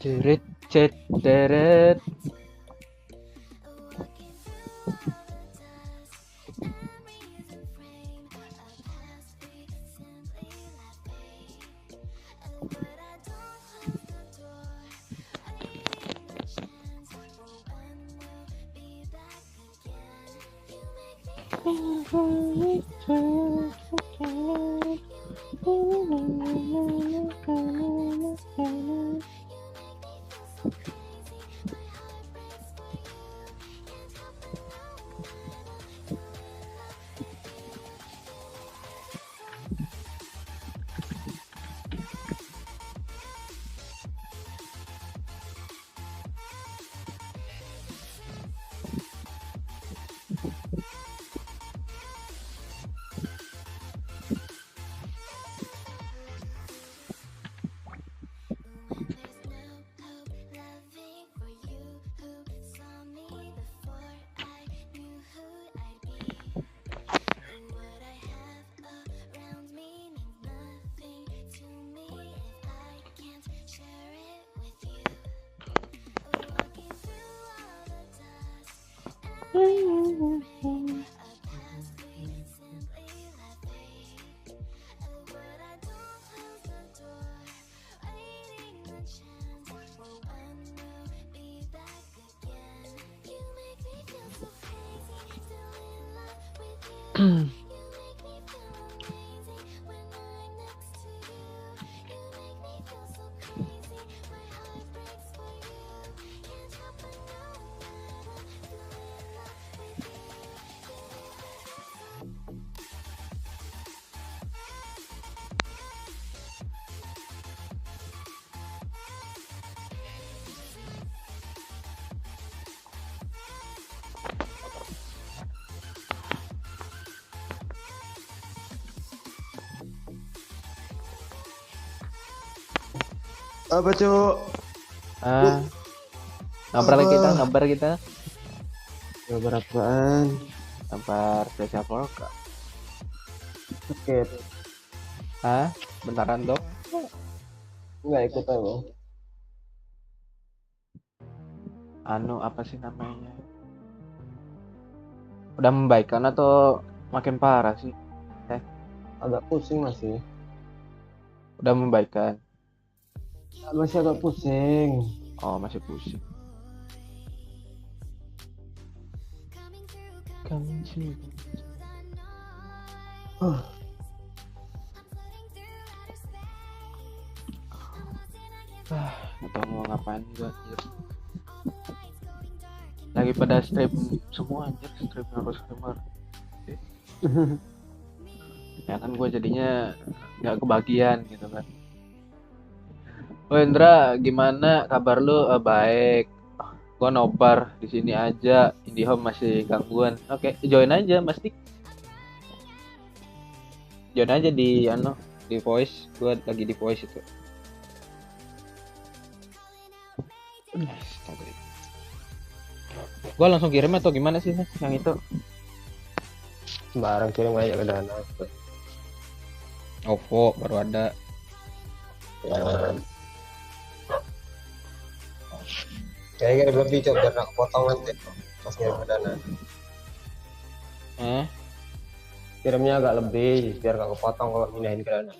Ceret ceret. Apa cuk? Ngabar kita. Gambar apaan? Ngabar siapa kak? Sakit. Bentaran dok. Enggak ikut aku. Apa sih namanya? Udah membaikan atau makin parah sih? Agak pusing masih. Udah membaikan. Masih agak pusing. Oh, masih pusing. Genshin. Nggak tahu mau ngapain juga anjir. Lagi pada stream semua anjir, stream harus streamer. Ya kan gue jadinya nggak kebagian gitu kan. Oh Indra, gimana kabar lu? Baik. Gua Nobar di sini aja. IndiHome masih gangguan. Oke, join aja Mas Dik. Join aja di di voice. Gua lagi di voice itu. Gua langsung kirim atau gimana sih yang itu? Barang kirim aja ke Dana. OVO baru ada. Ya. Kayaknya lebih coba biar nggak kepotong nanti pas kirim ke Dana. Kirimnya agak lebih biar nggak kepotong kalau pindahin ke Dana.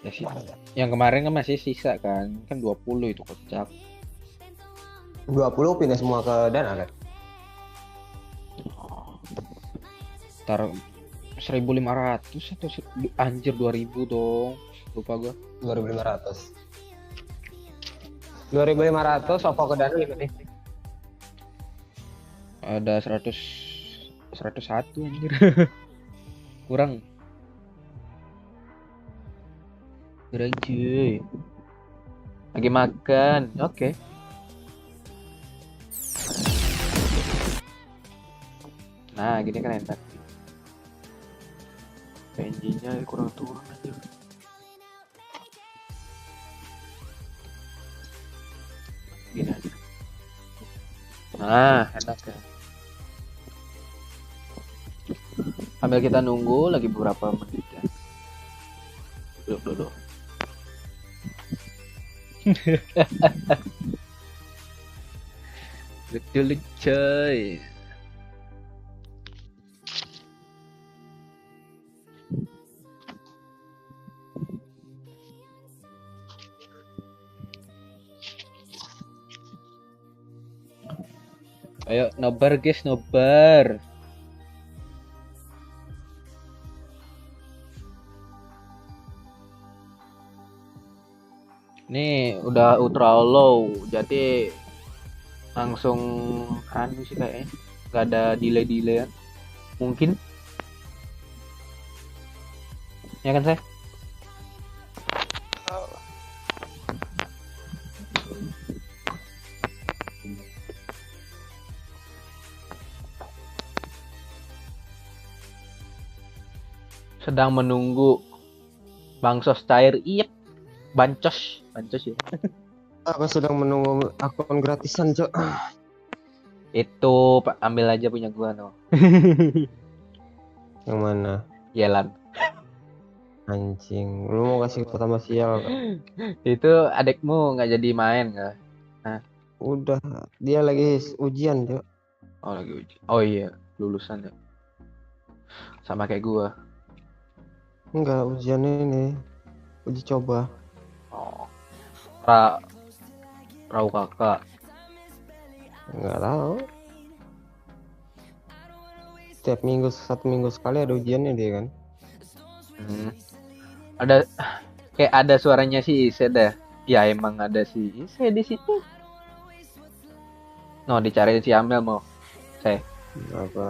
Ya sih. Yang kemarin kan masih sisa kan 20 itu kocak. 20 pindah semua ke Dana kan? Ntar 1.500 atau anjir 2.000 dong. Lupa gua. 2.500. 2.500 OVO ke Dana limit nih. Ada 101 anjir. Kurang. Cuy. Lagi makan. Oke. Nah, gini kan enak. PNG-nya kurang turun aja. Gini aja. Nah, enak ya. Sambil kita nunggu lagi beberapa menit ya. Duduk dulu. Duduk coy. Ayo nobar guys, nobar. Ini udah ultra low, jadi langsung anu sih kayaknya. Gak ada delay-delay mungkin. Ya kan saya? Sedang menunggu Bangsos cair. Iyep. Bancos ya. Aku sedang menunggu akun gratisan, Cok. Itu Pak, ambil aja punya gua no. Yang mana? Yelan. Anjing, lu mau kasih pertama sial? Itu adekmu nggak jadi main nggak? Nah, Udah, dia lagi ujian, Cok. oh lagi uji. Oh iya, lulusan ya. Sama kayak gua. Enggak, ujian ini uji coba. Oh. Rau kakak. Enggak tahu. Setiap minggu, 1 minggu sekali ada ujiannya dia kan. Ada kayak ada suaranya si Ise dah. Ya emang ada si Ise di situ. No, dicariin si Amel mau. Saya. Apa?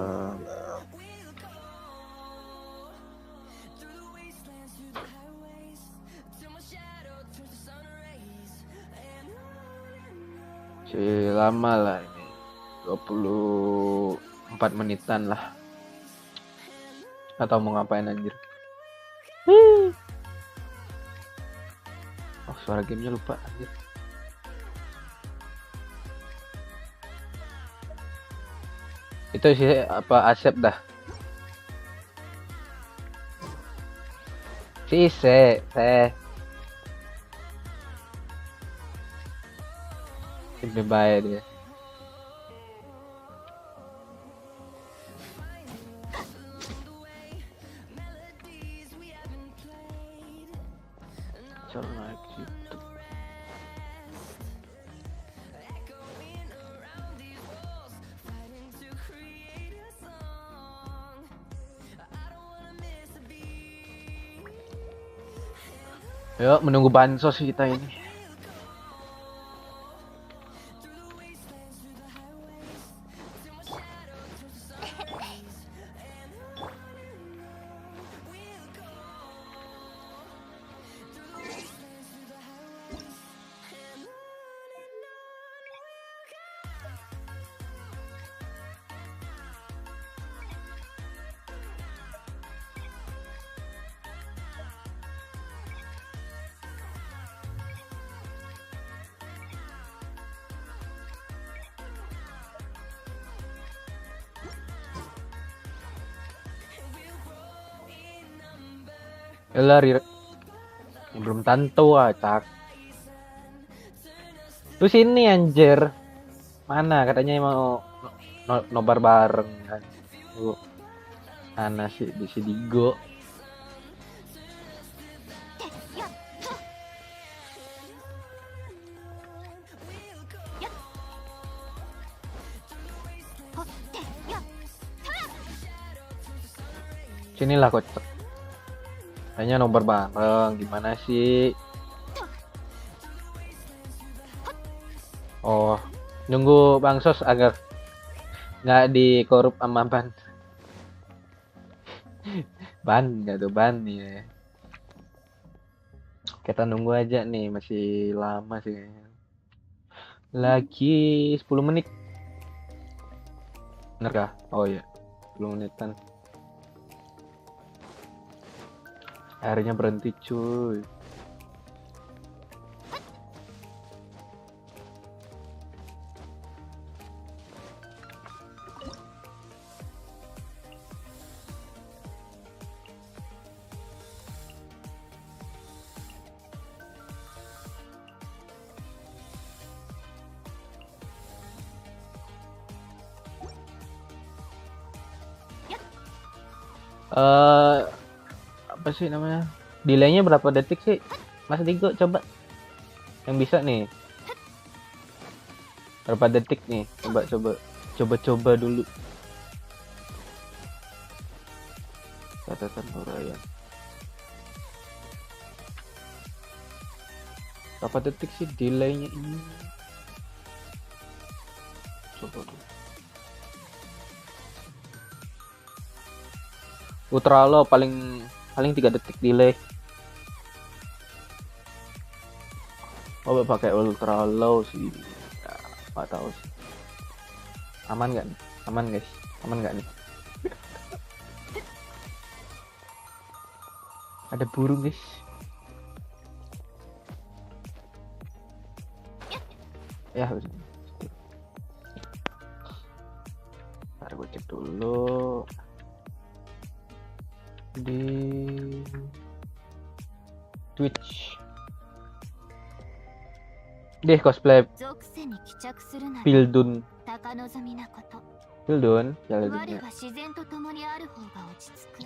Si lama lah ini. 24 menitan lah. Atau mau ngapain anjir. Oh, suara gamenya lupa anjir. Itu sih apa Asep dah. Si saya. Ini baik dia. Naik situ. Yuk menunggu bansos kita ini. Yalah, belum tentu acak. Lu sini anjir. Mana katanya mau nobar bareng kan. Lu mana sih di Sidigo. Sinilah kocok. Kayaknya nobar bareng, gimana sih? Oh, nunggu Bang Sos agar nggak dikorup sama ban. Ban nggak tuh ban ya. Kita nunggu aja nih, masih lama sih. Lagi 10 menit. Bener kah? Oh iya, 10 menitan. Akhirnya berhenti cuy. Eh apa sih namanya? Delaynya berapa detik sih? Mas Digo coba yang bisa nih. Berapa detik nih? Coba dulu. Catatan huraian. Berapa detik sih delaynya ini? Coba dulu. Ultra low paling paling 3 detik delay. Oh, pakai ultra low sih. Ya, nggak tahu sih. Aman nggak nih? Aman guys. Aman nggak nih? Ada burung guys. Ya harus. Ntar gue cek dulu di Twitch. Deh cosplay 属性に帰着するなど Pildun. 高望みなこと。 Pildun, 我 jalannya. は自然と共にある方が落ち着く。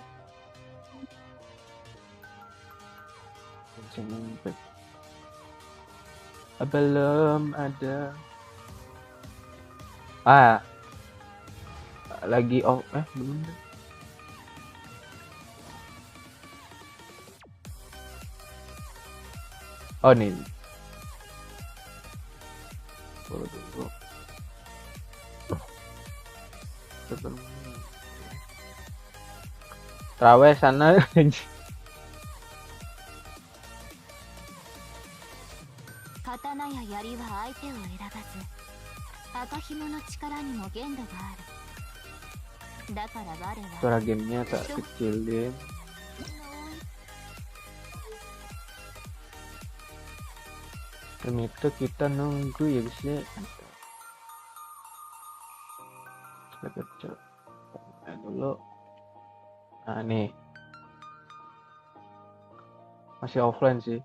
Belum ada. Ah, lagi belum. Oh nih. Tunggu. Traweh sana. 刀や槍は相手を選ばず、赤紐の力にも限度がある。だから我は Suara gamenya tak kecilin. Demi itu kita nunggu ya guys ya. Kita kecil. Dulu. Nah nih. Masih offline sih.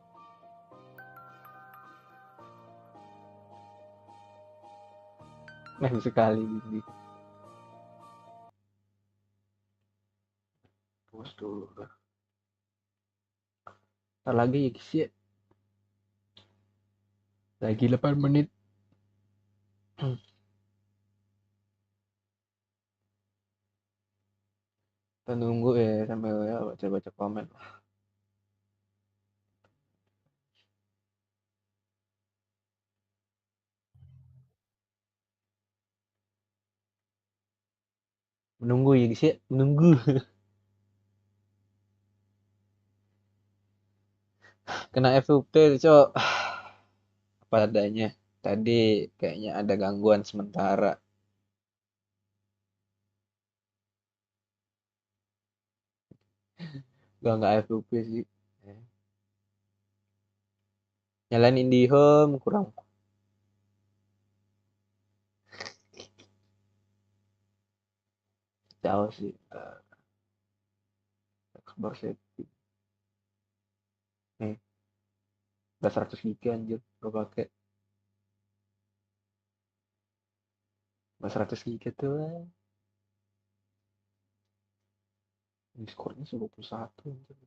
Sekali ini. Pause dulu lah. Ntar lagi ya guys ya. Lagi 8 menit. Kita nunggu ya sambil ya baca-baca komen. Menunggu ya guys ya. Menunggu. Kena FUP cok. Apa adanya. Tadi kayaknya ada gangguan sementara. Gua nggak FUP sih. Nyalain IndiHome kurang jauh sih. Kabar setting. Nih, udah 100 GB anjir gua pakai. Udah 100 GB tuh lah. Discordnya 21 anjir.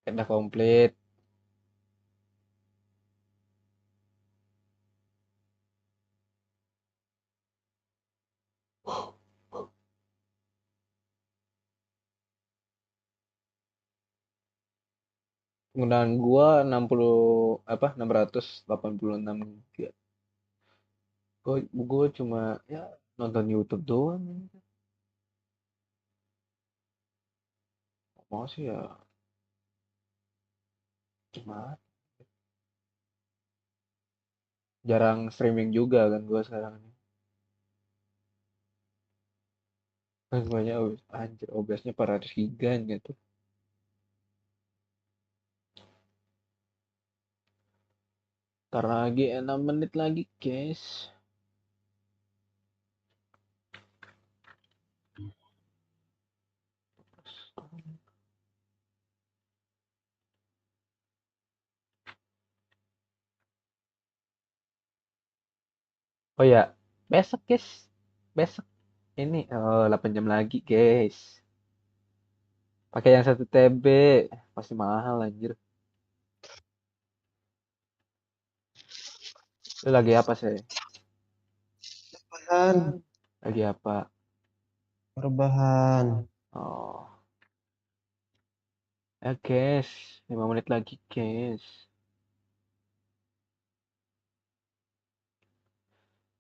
Udah komplit. Penggunaan gua 686 GB. Gue cuma ya nonton YouTube doang. Mau sih ya cuma jarang streaming juga kan gue sekarang ini. Kan semuanya anjir OBS-nya 400 giga gitu. Ntar lagi 6 menit lagi, guys. Oh ya, besok guys. Besok ini 8 jam lagi, guys. Pakai yang 1 TB. Pasti mahal anjir. Lu lagi apa sih? Rebahan, Lagi apa? rebahan. Oh, ya guys. 5 menit lagi, guys.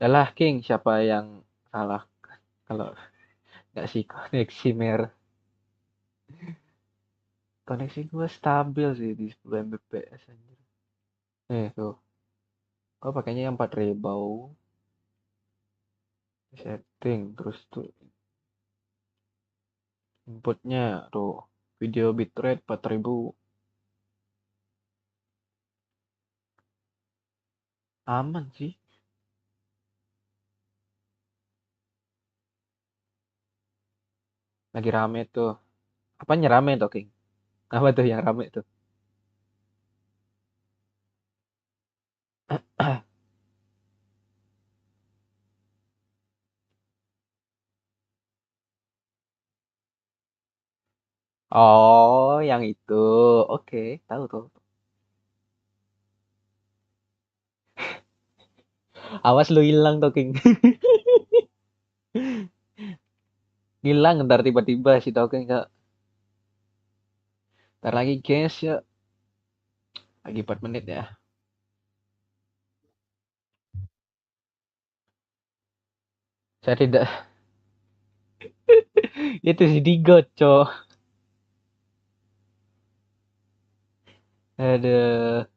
Yalah, King. Siapa yang salah? Kalau nggak sih koneksi koneksi gue stabil sih di 10 Mbps anjir. Tuh. Gue pakainya yang 4000. Setting. Terus tuh inputnya tuh. Video bitrate 4000. Aman sih. Lagi rame tuh. Apanya rame tuh, King? Apa tuh yang rame tuh? Oh, yang itu. Oke, tahu tuh. Awas lu hilang tuh, King. Hilang ntar tiba-tiba si token nggak. Ntar lagi guys ya. Lagi 4 menit ya. Saya tidak. Itu si Digot, cok. Aduh.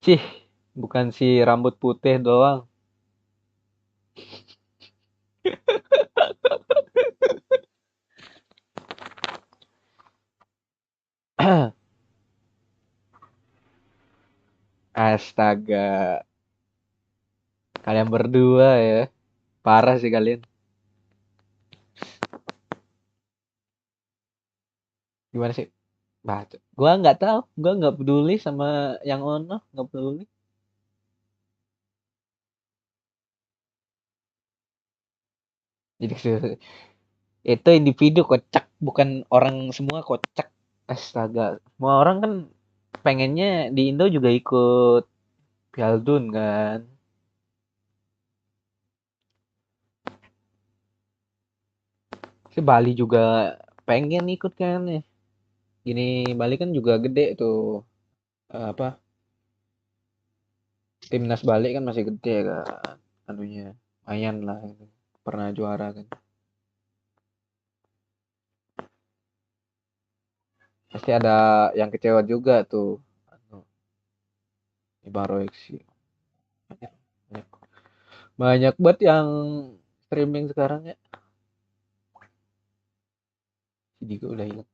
Cih. Bukan si rambut putih doang. Astaga. Kalian berdua ya. Parah sih kalian. Gimana sih? Baca. Gua nggak tahu. Gua nggak peduli sama yang ono. Nggak peduli. Jadi itu individu kocak. Bukan orang semua kocak. Astaga. Semua orang kan pengennya di Indo juga ikut Pialdun kan. Si Bali juga pengen ikut kan nih. Gini Bali kan juga gede tuh. Apa timnas Bali kan masih gede kan. Anunya lumayan lah gitu. Pernah juara kan. Pasti ada yang kecewa juga tuh. Anu, ini baru sih. Banyak, banyak, banyak banget yang streaming sekarang ya. Jadi gue udah hilang.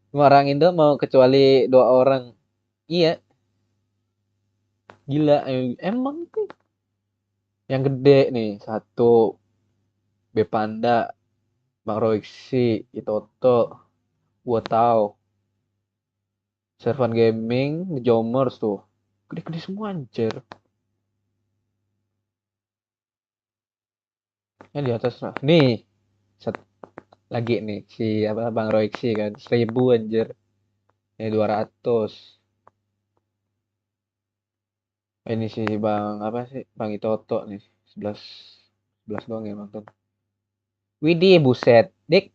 Semua orang Indo mau kecuali 2 orang. Iya, gila. Emang tuh yang gede nih satu B Panda, Bang Royksi, Itoto, gua tahu. Servan Gaming, Jomers tuh. Gede-gede semua anjir. Yang di atas lah. Nih, lagi nih si apa Bang Royksi kan 1000 anjir. Ini 200. Ini si Bang apa sih? Bang Itoto nih 11 11 doang ya nonton. Widih buset. Dik,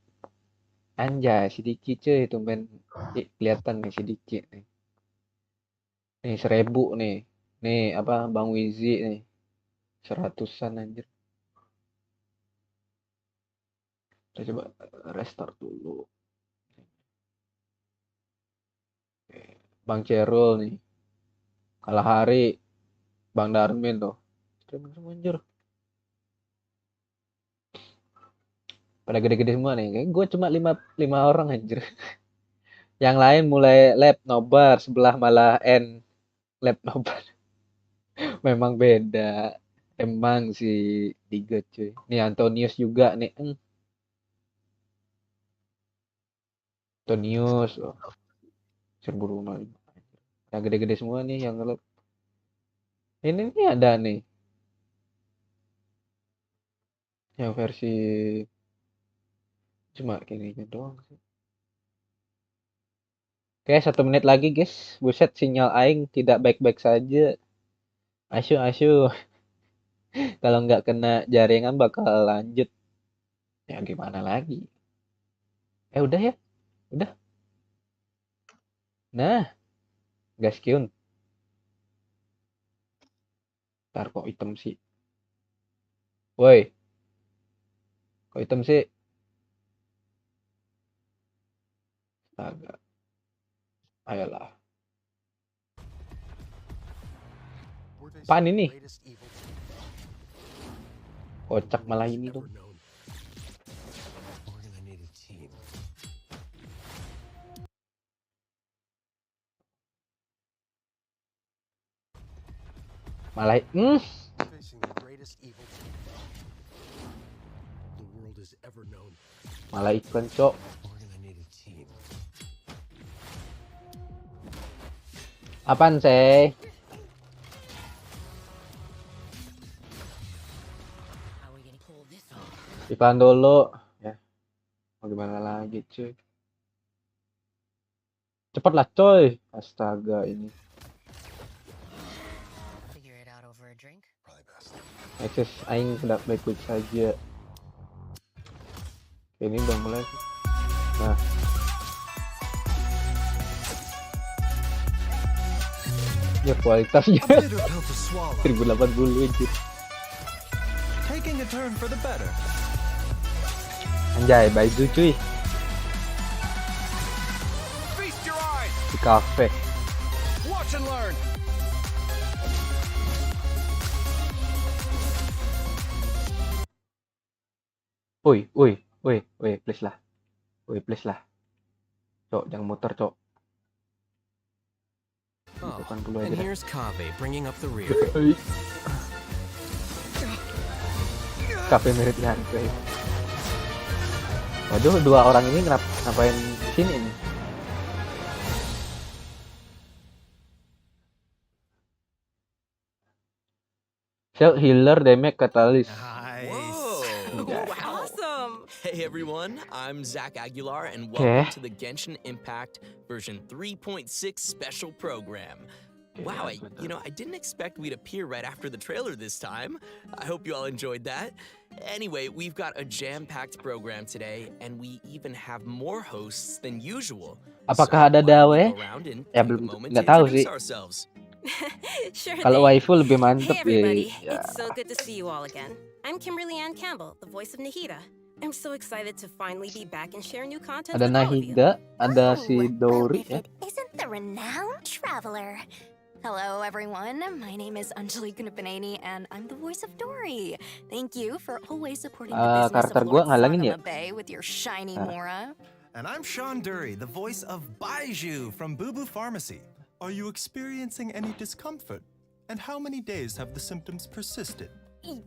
Anjay, si Diki cuy, tumben kelihatan nih si Diki nih. Nih 1000 nih. Nih apa Bang Wizi nih. 100-an anjir. Kita coba restart dulu. Oke. Bang Cerul nih. Kalah hari. Bang Darmin tuh. Streaming semua anjir. Pada gede-gede semua nih. Kayak gue cuma 5 orang anjir. Yang lain mulai lab Nobar, sebelah malah N lab Nobar. Memang beda. Emang si Diga cuy. Nih Antonius juga nih. Antonius. Oh, 1005. Yang gede-gede semua nih yang lab. Ini nih ada nih. Yang versi cuma gininya doang sih. Oke, 1 menit lagi guys. Buset, sinyal aing tidak baik-baik saja. Asyuk, asyuk. Kalau nggak kena jaringan bakal lanjut. Ya gimana lagi? Udah ya? Udah. Nah, gas kiun. Ntar kok item sih? Woi, kok item sih? Astaga. Ayolah. Apaan ini? Kocak malah ini tuh. Malah malah iklan cok. Apaan sih? Iklan dulu ya. Mau gimana lagi cuy? Cepatlah coy. Astaga ini. Akses aing tidak baik-baik saja. Ini udah mulai. Nah. Ya kualitasnya 1080 anjir. Anjay, baju cuy. Di kafe. Woi, please lah. Woi, please lah. Cok, jangan muter, cok. And here's Kave bringing up the rear. Kafe mirip Yankai. Waduh, 2 orang ini ngapain sini nih? Shield healer damage catalyst. Awesome! Hey everyone, I'm Zach Aguilar and welcome to the Genshin Impact version 3.6 special program. Wow, I didn't expect we'd appear right after the trailer this time. I hope you all enjoyed that. Anyway, we've got a jam-packed program today, and we even have more hosts than usual. Apakah ada dawe? Ya belum, nggak tahu sih. Sure. Kalau waifu lebih mantep. Hey everybody, it's so good to see you all again. I'm Kimberly Ann Campbell, the voice of Nahida. I'm so excited to finally be back and share new content Ada with all of you. Nahida, ada si Dori ya. Isn't the renowned traveler? Hello everyone, my name is Anjali Gunapanani and I'm the voice of Dory. Thank you for always supporting the business karakter of gua Lord ngalangin ya. Sagama Bay with your shiny Mora. And I'm Sean Dury, the voice of Baiju from Boo Boo Pharmacy. Are you experiencing any discomfort? And how many days have the symptoms persisted?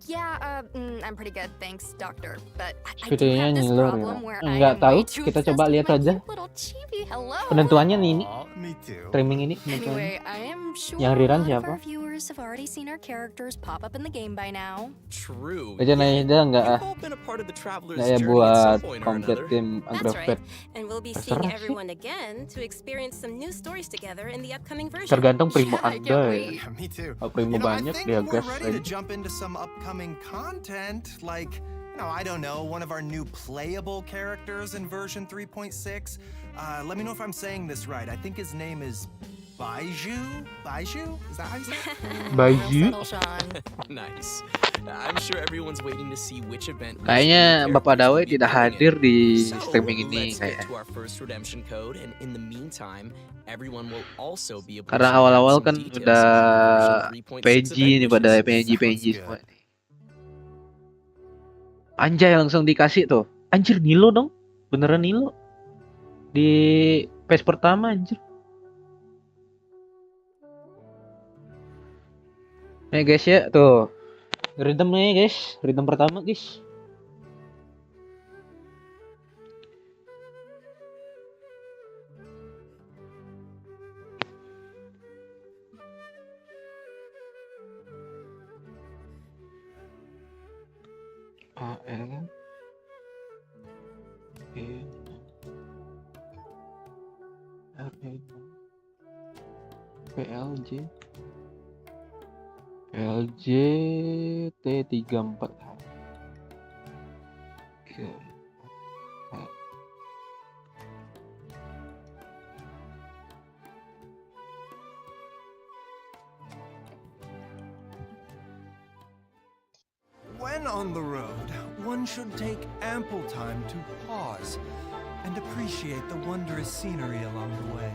Yeah, I'm pretty good, thanks, doctor. But I do Videonya have this nyilor ya. problem where I Nggak am tahu, way too kita obsessed coba with lihat my aja. cute little chibi. Hello. Penentuannya nih ini. Me too. Streaming ini penentuannya. Anyway, I am sure Yang a rerun lot of siapa? our viewers have already seen our characters pop up in the game by now. True. Aja Nahida nggak You've all been a part of the traveler's ya journey at buat some point or komplit another. tim That's Agrofed. right. And we'll be Terserah seeing sih. everyone again to experience some new stories together in the upcoming version. Tergantung primo Yeah, I can't Anda ya. wait. Me too. Kalau primo I banyak think dia we're gas ready to aja. jump into some upcoming content, like No, I don't know, one of our new playable characters in version 3.6. Let me know if I'm saying this right. I think his name is Baiju? Baiju? Is that how you say it? Baju. Well settled, Sean. Nice. I'm sure everyone's waiting to see which event which Kayaknya new Bapak characters will Dawe be tidak appearing hadir in. di So, streaming ini let's get kayaknya. to our first redemption code, and in the meantime, everyone will also be able to Karena check out awal-awal some kan details udah about the version 3.6 PG event nih, pada missions. PG Sounds semua good. nih. Anjay, langsung dikasih tuh. Anjir, Nilo dong. Beneran Nilo. Di patch pertama anjir. Nih guys ya, tuh. Rhythm nih guys, rhythm pertama guys. AL E R E PLJ T34 Oke. When on the road, one should take ample time to pause and appreciate the wondrous scenery along the way.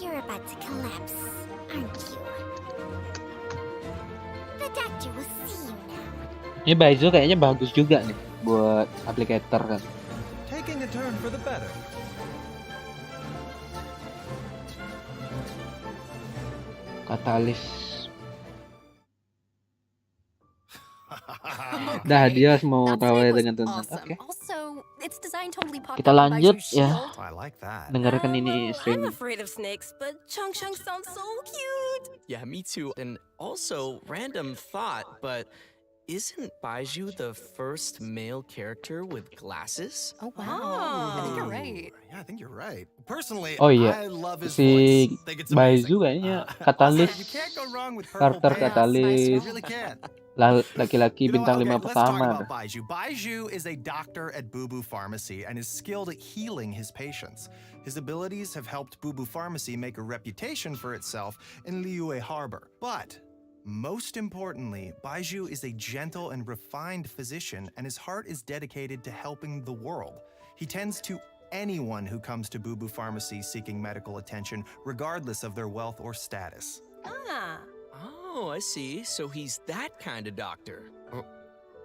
You're about to collapse, aren't you? The doctor will see you now. Ini Baizu kayaknya bagus juga nih buat applicator kan. Taking a turn for the better. Katalis. Dah dia mau That tawa snake was dengan tenang. awesome. Oke. Also, its design totally popped Kita up on lanjut Baiju's ya. shield. I like that. Dengarkan ini Well, I'm stream. afraid of snakes, but Chung Chung sounds so cute. Yeah, me too. And also, random thought, but isn't Baiju the first male character with glasses? Oh wow, I think you're Oh. right. Yeah, I think you're right. Personally, Oh iya, I love his si voice. Think it's Baizu amazing. kayaknya Also, Katalis, you can't go wrong with purple starter pants. Katalis, You really can't. laki-laki You know bintang what? 5 Okay, let's talk pertama. about Baiju. Baiju is a doctor at Boo Boo Pharmacy and is skilled at healing his patients. His abilities have helped Boo Boo Pharmacy make a reputation for itself in Liyue Harbor. But most importantly, Baiju is a gentle and refined physician, and his heart is dedicated to helping the world. He tends to anyone who comes to Boo Boo Pharmacy seeking medical attention, regardless of their wealth or status. Ah. Oh, I see. So he's that kind of doctor.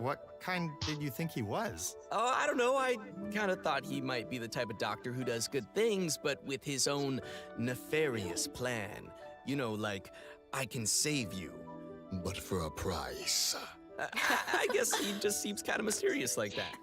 What kind did you think he was? Oh, I don't know. I kind of thought he might be the type of doctor who does good things, but with his own nefarious plan. You know, like, I can save you. But for a price. I guess he just seems kind of mysterious like that.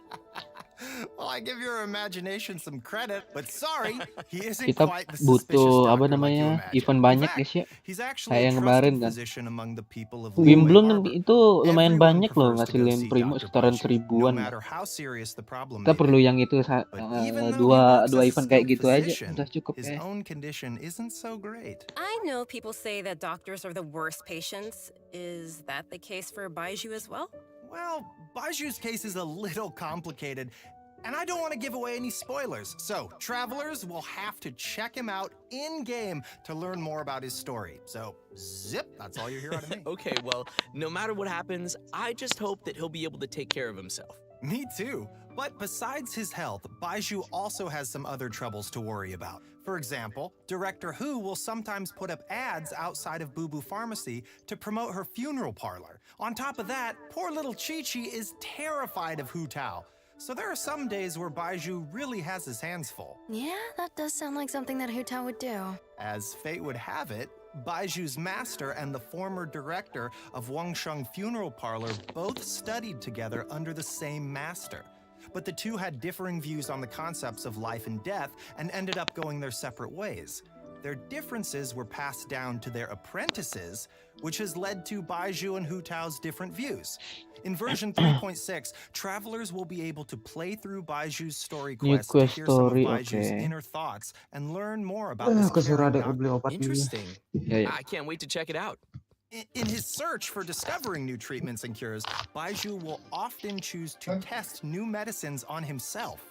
Well, I give your imagination some credit, but sorry, he isn't Kita quite the suspicious butuh apa doctor like you namanya, imagine. event In banyak fact, guys ya. he's actually Kayak a yang kemarin trusted kan. physician among the people of Wimblon Liyue Harbor. itu lumayan Everyone banyak loh prefers to go ngasilin see primo Dr. sekitaran Baiju, no 1000-an. matter how serious the problem Kita may perlu be. yang itu But even though he dua works dua as a event kayak skilled gitu aja physician, udah cukup his ya. own condition isn't so great. I know people say that doctors are the worst patients. Is that the case for Baiju as well? Well, Baiju's case is a little complicated, and I don't want to give away any spoilers. So, travelers will have to check him out in-game to learn more about his story. So, zip, that's all you hear out of me. Okay, well, no matter what happens, I just hope that he'll be able to take care of himself. Me too. But besides his health, Baiju also has some other troubles to worry about. For example, Director Hu will sometimes put up ads outside of Boo Boo Pharmacy to promote her funeral parlor. On top of that, poor little Chi-Chi is terrified of Hu Tao. So there are some days where Baiju really has his hands full. Yeah, that does sound like something that Hu Tao would do. As fate would have it, Baiju's master and the former director of Wangsheng Funeral Parlor both studied together under the same master. But the two had differing views on the concepts of life and death and ended up going their separate ways. Their differences were passed down to their apprentices, which has led to Baiju and Hu Tao's different views. In version 3.6, travelers will be able to play through Baiju's story New quest to quest hear some of story, Baiju's okay. inner thoughts and learn more about this Kesuruh caring adek doctor. beli obat dulu. Interesting. Ya, ya. I can't wait to check it out. In his search for discovering new treatments and cures, Baizhu will often choose to test new medicines on himself.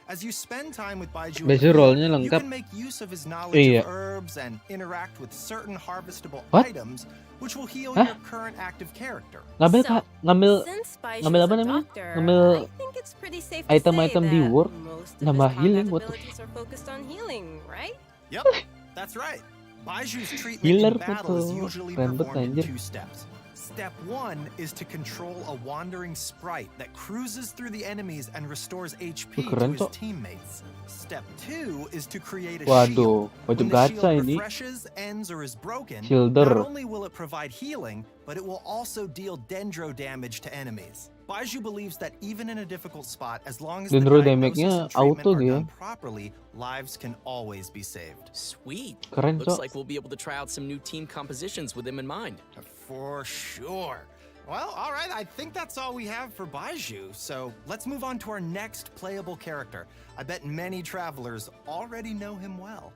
As you spend time with Baizhu, role-nya you lengkap. can make use of his knowledge of herbs and interact with certain harvestable items, which will heal your current active character. Ngambil Since Baizhu ngambil is apa a namanya? doctor, Ngambil I think it's pretty safe to item-item say di that Word, most of nambah his healing, combat what the abilities are focused on healing, right? Yep, that's right. Baizhu's treatment Healer in battle is tuh. usually Keren banget, performed in anjir. 2 steps. Step 1 is to control a wandering sprite that cruises through the enemies and restores HP to keren, his Cok. teammates. Step 2 is to create a Waduh, shield. wajib When the gacha shield ini. refreshes, ends, or is broken, Shielder. not only will it provide healing, but it will also deal dendro damage to enemies. Baizhu believes that even in a difficult spot, as long as the Dendro diagnosis damage-nya and treatment auto are dia. done properly, lives can always be saved. Sweet. Keren, Looks Cok. like we'll be able to try out some new team compositions with him in mind. For sure. Well, all right, I think that's all we have for Baizhu, so let's move on to our next playable character. I bet many travelers already know him well.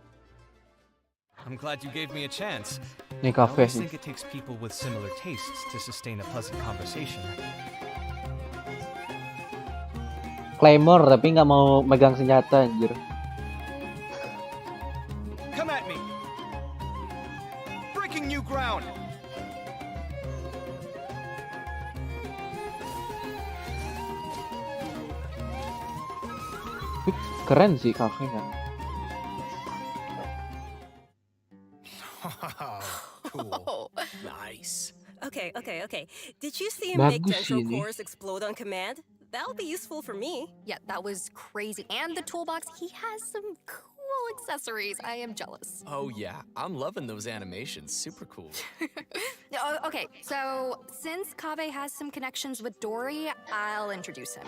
I'm glad you gave me a chance. Nih I cafe always nih. think it takes people with similar tastes to sustain a pleasant conversation. Claymore tapi nggak mau megang senjata anjir. Come at me! Breaking new ground! Keren sih cafe kan. Cool. Oh. Nice. Okay. Did you see him make Bagus dendro ini. cores explode on command? That'll be useful for me. Yeah, that was crazy. And the toolbox, he has some cool accessories. I am jealous. Oh yeah, I'm loving those animations. Super cool. Okay, so since Kaveh has some connections with Dory, I'll introduce him.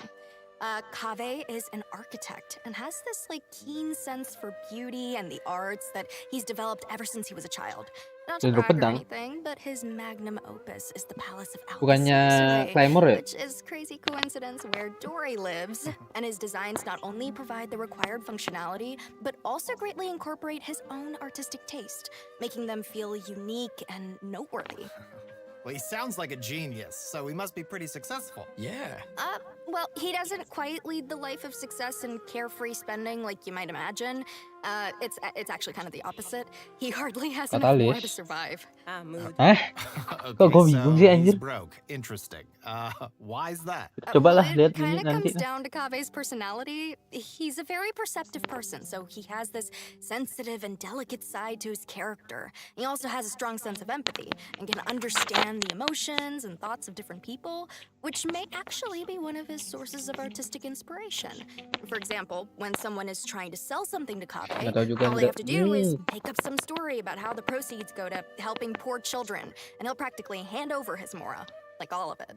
Kaveh is an architect and has this keen sense for beauty and the arts that he's developed ever since he was a child. Not to Dendro brag or pedang. anything, but his magnum opus is the Palace of Bukannya Alcazar, Claymore ya? which is crazy coincidence where Dory lives. And his designs not only provide the required functionality, but also greatly incorporate his own artistic taste, making them feel unique and noteworthy. Well, he sounds like a genius, so he must be pretty successful. Yeah. Well, he doesn't quite lead the life of success and carefree spending like you might imagine. It's actually kind of the opposite. He hardly has enough more to Katalis. survive. Mood. Kok gue bingung sih he's anjir. broke. Interesting. Why's that? Cobalah Well, lihat it kind ini of nanti. comes down to Kaveh's personality. He's a very perceptive person, so he has this sensitive and delicate side to his character. He also has a strong sense of empathy and can understand the emotions and thoughts of different people, which may actually be one of his sources of artistic inspiration. For example, when someone is trying to sell something to Kaveh, Nggak tahu juga all they nggak. have to do is make up some story about how the proceeds go to helping poor children, and he'll practically hand over his mora. Like all of it.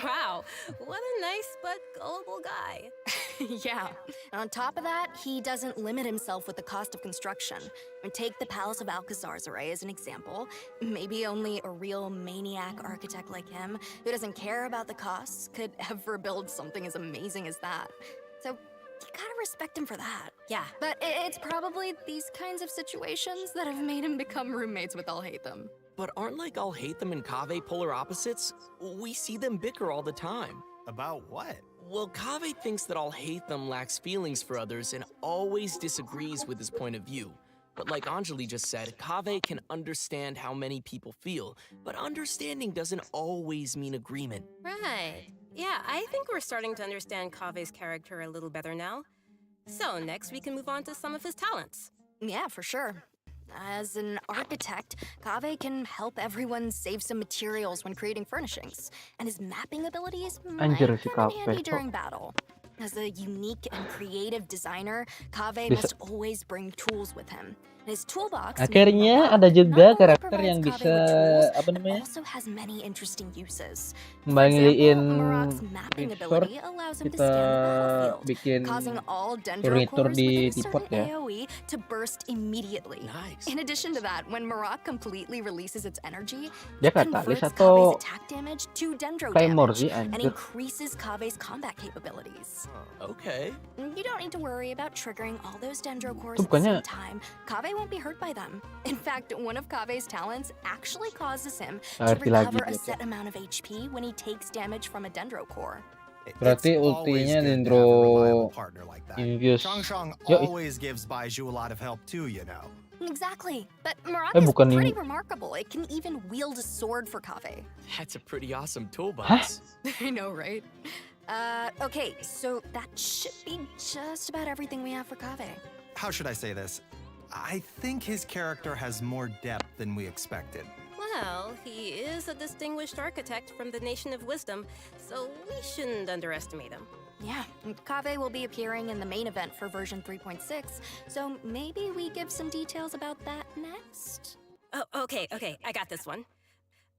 Wow, what a nice but gullible guy. Yeah. And on top of that, he doesn't limit himself with the cost of construction. Take the Palace of Alcazar as an example. Maybe only a real maniac architect like him, who doesn't care about the costs, could ever build something as amazing as that. So you gotta respect him for that. Yeah. But it's probably these kinds of situations that have made him become roommates with Alhaitham. But aren't Alhaitham and Kaveh polar opposites? We see them bicker all the time. About what? Well, Kaveh thinks that Alhaitham lacks feelings for others and always disagrees with his point of view. But like Anjali just said, Kaveh can understand how many people feel, but understanding doesn't always mean agreement. Right. Yeah, I think we're starting to understand Kaveh's character a little better now. So next we can move on to some of his talents. Yeah, for sure. As an architect, Kaveh can help everyone save some materials when creating furnishings, and his mapping abilities might Anjir si come in Kaveh, handy Cok. during battle. As a unique and creative designer, Kaveh Bisa- must always bring tools with him. His toolbox Akhirnya Nobar ada juga not only karakter provides yang Kaveh bisa with tools, apa but namanya also has many interesting uses. For ngembaliin example, Marak's mapping resort ability allows him to kita scan the battlefield, bikin causing all dendro furnitur cores di within a Suport certain ya. AoE to burst immediately. Nice. In addition to that, when Marak completely releases its energy, Dia it katalis converts atau Kaveh's attack damage to dendro Claymore damage sih and anjir. increases Kaveh's combat capabilities. Okay. You don't need to worry about triggering all those dendro cores Itu at the same bukannya- time. Kave won't be hurt by them. In fact, one of Kave's talents actually causes him to Ngerti lagi recover a dia, set amount of HP when he takes damage from a dendro core. Berarti It's always ultinya good to Dendro have a reliable partner like that. Infuse. Changshang Yoi. always gives Baizhu a lot of help too, you know. Exactly. But Murata is bukan pretty ini. remarkable. It can even wield a sword for Kave. That's a pretty awesome toolbox. I know, right? Okay, so that should be just about everything we have for Kave. How should I say this? I think his character has more depth than we expected. Well, he is a distinguished architect from the Nation of Wisdom, so we shouldn't underestimate him. Yeah, and Kave will be appearing in the main event for version 3.6, so maybe we give some details about that next? Oh, okay, I got this one.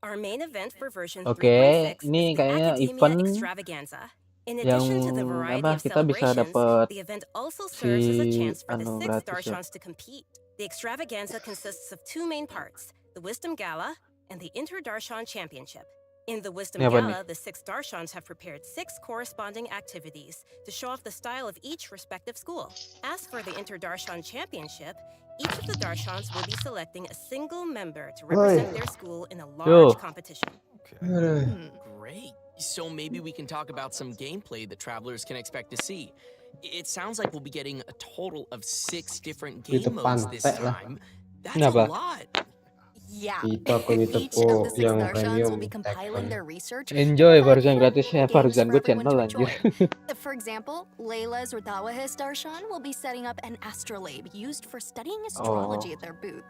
Our main event for version Oke, 3.6 ini is the kayaknya Academia event Extravaganza. In addition to the yang variety apa of kita bisa celebrations, dapat the event also serves as a si chance for the anu 6 gratis ya. Darshans to compete. The Extravaganza consists of 2 main parts, the Wisdom Gala and the Inter-Darshan Championship. In the Wisdom Ini apa Gala, the 6 Darshans have prepared 6 corresponding activities to show off the style of each respective school. As for the Inter-Darshan Championship, each of the Darshans will be selecting a single member to represent their school in a large competition. Great. So maybe we can talk about some gameplay that travelers can expect to see. It sounds like we'll be getting a total of 6 different game modes this time. That's a Kenapa? lot. Yeah. Kita ke Each Teko of the 6 yang Darshans will be premium compiling their research. Enjoy and barusan providing gratisnya, games barusan for gue everyone channel to anjir. enjoy. For example, Layla's Rudawahis Darshan will be setting up an astrolabe used for studying astrology at their booth.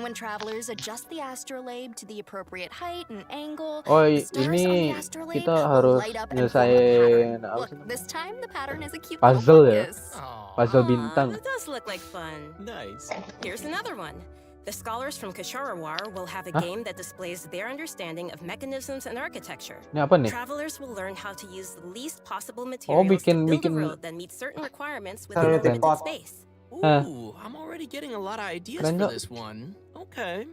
When travelers adjust the astrolabe to the appropriate height and angle, Oh, the stars on the ini astrolabe kita will harus light up and form a pattern. nyelesain apa Look, sih namanya? this time the pattern is a cute Puzzle little ya? fungus. Puzzle Aw, bintang. that does look like fun. Nice. Here's another one. The scholars from Kasharawar will have a Hah? game that displays their understanding of mechanisms and architecture. Ini apa nih? Travelers will learn how to use the least possible Oh, materials bikin to build a bikin road that meets certain requirements Taruh within a limited tempat. space. Ooh, I'm already getting a lot of ideas Keren for nggak? this one. Okay.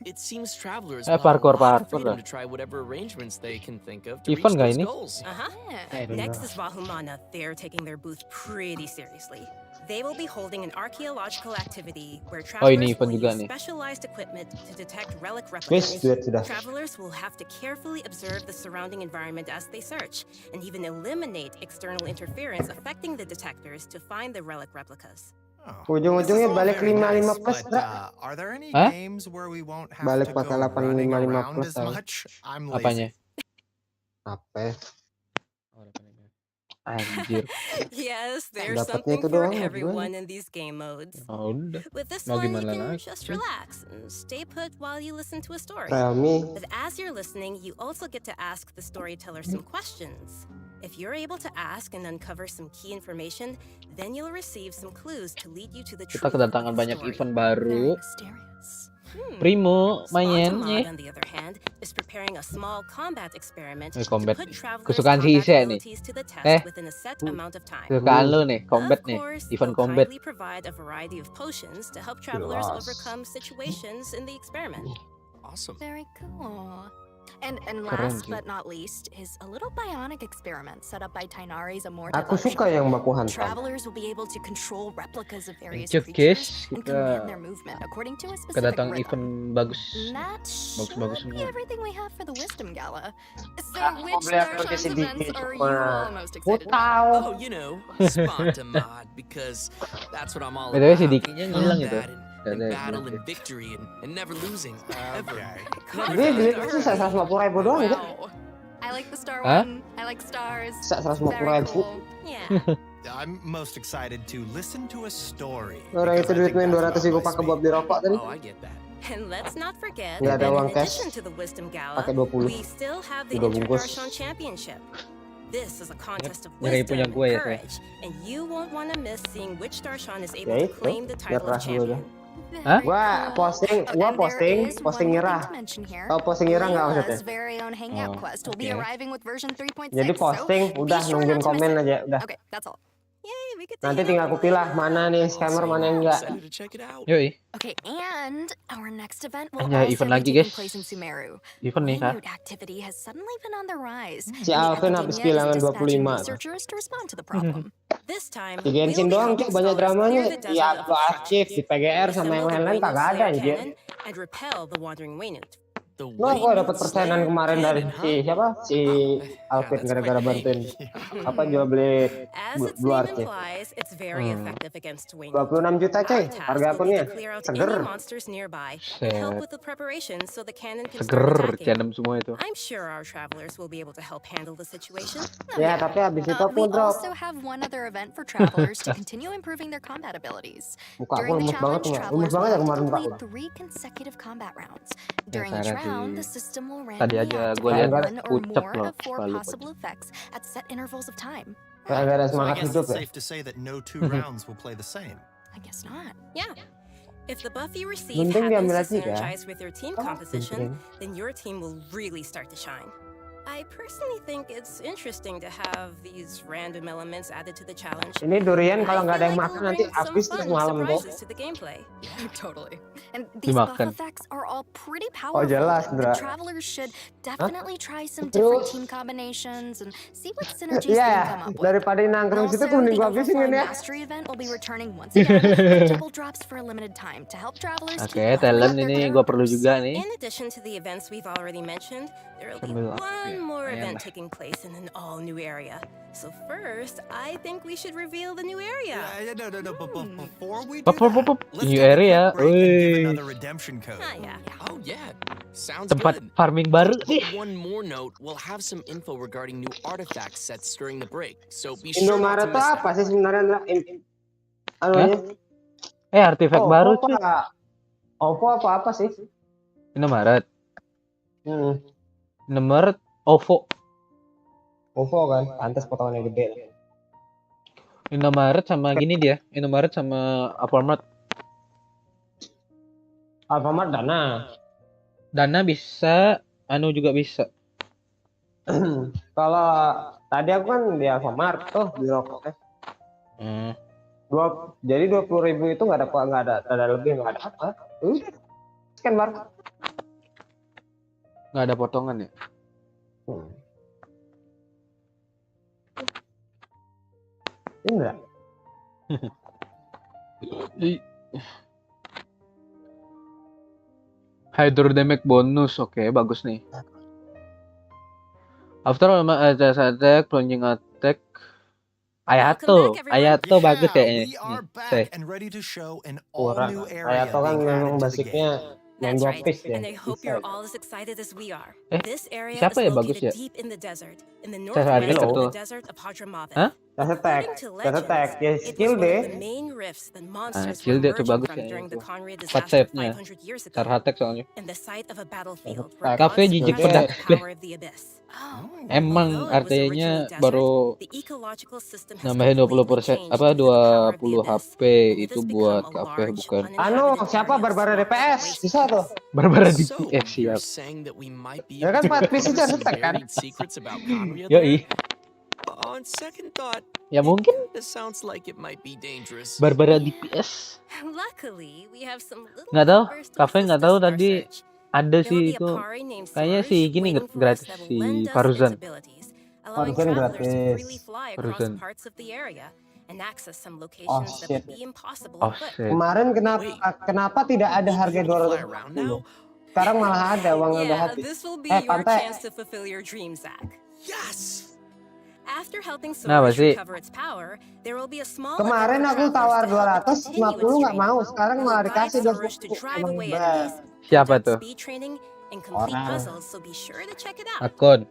It seems travelers Eh, will have a parkour, lot of parkour freedom dah. to try whatever arrangements they can think of to Event reach nggak those ini? goals. Uh-huh. Yeah. Next is Vahumana. They're taking their booth pretty seriously. They will be holding an archaeological activity where Oh, ini travelers event will juga use nih. specialized equipment to detect relic Wis, replicas. duit sudah. Travelers will have to carefully observe the surrounding environment as they search, and even eliminate external interference affecting the detectors to find the relic replicas. Oh, Ujung-ujungnya this is all balik very 55 nice, plus, but, Bra. are there any Hah? games where we won't have Balik to go 48, running 55 around plus as tau. much? I'm Apanya? lazy. Apa? Anjir. Yes, there's Dapatnya something itu for doang, everyone in these game modes. Oh, udah. With this Mau one, you gimana can lagi? just relax and stay put while you listen to a story. Rami. But as you're listening, you also get to ask the storyteller some questions. If you're able to ask and uncover some key information, then you'll receive some clues to lead you to the Kita truth of kedatangan the banyak story. event Very baru. mysterious. Primo main Spontamod, nih. on the other hand, is preparing a small combat experiment Combat. to put travelers' Kesukaan si combat Ise nih. abilities to the test Eh. within a set amount of time. Kesukaan lu nih, combat Of nih. course, Event they'll combat. kindly provide a variety of potions to help travelers Jelas. overcome situations in the experiment. Awesome. Very cool. And Keren last sih. but not least is a little bionic experiment set up by Tainari's Amorta Aku suka Darshan. yang baku hantam. Travelers will be able to control replicas of various Lanjut, creatures guys. and Kita command their movement according to a specific kedatangan rhythm. event bagus. And that Bagus-bagus should be semua. everything we have for the Wisdom Gala. So Aku which beli aku Darshan's sedikit, events are you cuma all most aku excited about? tahu. Oh, you know, Spontamod, because that's what I'm all BTW si about. Dikinya ngilang itu. Combat and battle and victory and never losing ever. Okay. Dia duit itu 150.000 doang kan? Wow. I like the star Huh? one. I like stars. 150.000. Very cool. Yeah. I'm most excited to listen to a story. Orang itu because I duit think main that's 200 ribu about my pakai buat speed. beli rokok tadi. Oh, I get that. And let's not forget Nggak that ada in uang cash. addition to the Wisdom Gala, Pakai 20. we still have the Udah bungkus. Inter-Darshan Championship. This is a contest of Nyari wisdom punya and gue ya, saya. courage, and you won't want to miss seeing which Darshan is able Ya to itu, claim the biar title of keras dulu dah. champion. Hah? Gua posting, Oh, gua and there is posting one more nyerah. thing to mention here. Tahu posting nyerah nggak Layla's maksudnya? very own hangout Oh, quest will be oke. arriving with version 3.6. Jadi posting, so udah be sure nungguin not to miss komen it. aja, udah. Okay, that's all. Yay, we get to Nanti hang tinggal out aku for a pilih while. mana nih scammer, mana yang enggak. Excited to check it out. Yoi. Okay, and our next event will Hanya also event be lagi, taking guys. place in Sumeru. Event nih kah? Minute activity has suddenly been on the rise, Si and the Alvin habis academia is kehilangan dispatching 25. researchers to respond to the problem. This time, Di Genshin we'll be doang helping tuh banyak scholars dramanya. clear the Di desert of Abdo Archive, di PGR sama yang assemble the lain-lain Waynut kagak ada Slayer anjir. cannon, and repel the wandering Waynut. The No, gua dapat Waynut persenan Slayer kemarin dari cannon, si siapa? Si Alvin that's gara-gara quite bantuin big. apa jual beli As its Blue name Archive. implies, it's very effective against Waynut. 26 juta coy, Our task harga will be akunnya. to clear out Seger. any monsters nearby and help Set. with the preparations so the cannon can Seger, start attacking. canem semua itu. I'm sure our travelers will be able to help handle the situation. Ya, tapi habis itu aku We drop. also have one other event for travelers to continue improving their combat abilities. Muka aku During the lemes banget challenge, tuh, lemes travelers banget will ya have kemarin to muka complete aku. 3 consecutive combat rounds. During each Biasanya round, sih. the system will Tadi randomly aja gue activate lihat one or pucet more loh, of 4 selalu possible effects at set intervals of time. Kayak ada So I semangat guess hidup it's ya. safe to say that no two rounds will play the same. I guess not. Yeah. If the buff you receive Gunting happens diambil to lagi ya? synergize with your team Oh, composition, gunting. then your team will really start to shine. I personally think it's interesting to have these random elements added to the challenge. Ini durian kalau I nggak ada feel yang like makan it'll nanti bring some habis fun terus malam tuh. surprises to the gameplay. Totally. And these buff Dimakan. effects are all pretty Oh powerful. jelas, The Dra. travelers should definitely try some different Terus? team combinations and see what synergies they Iya, can come up with. daripada nangkrong situ Also, mending the gua habisin Overflowing ini ya. Mastery event will be returning once again with double drops for a limited time to help travelers Oke, keep leveling talent up their ini gue perlu characters. juga nih. In addition to the events we've already mentioned, there will be Sambil one ya, more lumayan event lah. taking place in an all-new area. So first, I think we should reveal the new area. No. But before we do Pop, pop, pop, pop. that, let's New take a area. quick break and give Wih. another redemption code. Ah, yeah. Oh yeah, sounds Tempat good. farming baru nih. One more note, we'll have some info regarding new artifact sets during the break, so be sure not to Indomaret miss tuh apa that. sih sebenarnya, Dra? Anunya? Artifact baru cuy. OVO apa sih? Indomaret. Hmm. Indomaret OVO. OVO kan, pantas potongannya gede. Indomaret sama gini dia. Indomaret sama Alfamart. Alfamart Dana. Dana bisa, anu juga bisa. Kalau tadi aku kan di Alfamart tuh di rokoknya. Hmm. Jadi 20.000 itu nggak ada lebih, nggak ada apa. Scan barcode. Nggak ada potongan ya. Indra. Hydrodynamic bonus, oke bagus nih. After all attack, plunging attack. Ayato bagus kayaknya. We are Nih, back teh. and ready to show an Kurang. all-new area Ayato kan being memang added to the basicnya game. main That's dua right, piece ya. and I hope Bisa you're ya. all as excited as we are. Eh, This area siapa is ya bagus located ya? deep in the desert, in the Saya northwest of tuh. the desert of Hadramavet. Hah? Tas attack, According to tas attack. legends, Ya it skill was one deh. of the main rifts that monsters skill were dia tuh emerging bagus from kayaknya during the tuh. Conria 4 disaster save-nya. 500 years ago, Tar attack soalnya. and the site of a battlefield Attack. where Kafe gods jijik crushed pedas. the power of the abyss. Oh, Emang Although it was artinya originally desert, baru the ecological system has nambahin 20% completely changed apa due to the power of the 20 abyss, HP and it itu has buat become a kafe large, bukan Anu, uninhabited siapa area Barbara swamped DPS? with Bisa tuh. Barbara So, DPS you're siap. saying that we might be Ya able kan to 4 piece uncover tas some attack kan. buried secrets about Conria Yoi. there? On second thought, Ya mungkin this sounds like it might be dangerous. Barbara DPS. Luckily, we have some little Nggak tahu, helpers to kafe assist nggak us tahu in our tadi search. ada There will sih be a itu. Pari named Kayaknya Surge si gini waiting for us gratis that will si lend us Faruzan. its abilities, allowing Faruzan travelers to gratis. freely fly across Faruzan. parts of the area and access some Oh locations that shit. would be impossible Oh on foot. shit. Kemarin kenapa tidak ada We'll be harga able to fly around 250? now? Sekarang malah ada, uangnya udah Yeah, habis. this will be your Pantai. chance to fulfill your dream, Zach. Yes! After helping Nah, Surge pasti. recover its power, there will be a small Kemarin amount aku of tawar travelers to help it 250 continue its nggak mau, journey. sekarang malah We'll dikasih guide Surge to 250. drive Emang away bad. enemies, Siapa conduct tuh? speed training, and complete Orang. puzzles, so be sure to check it out. Akun.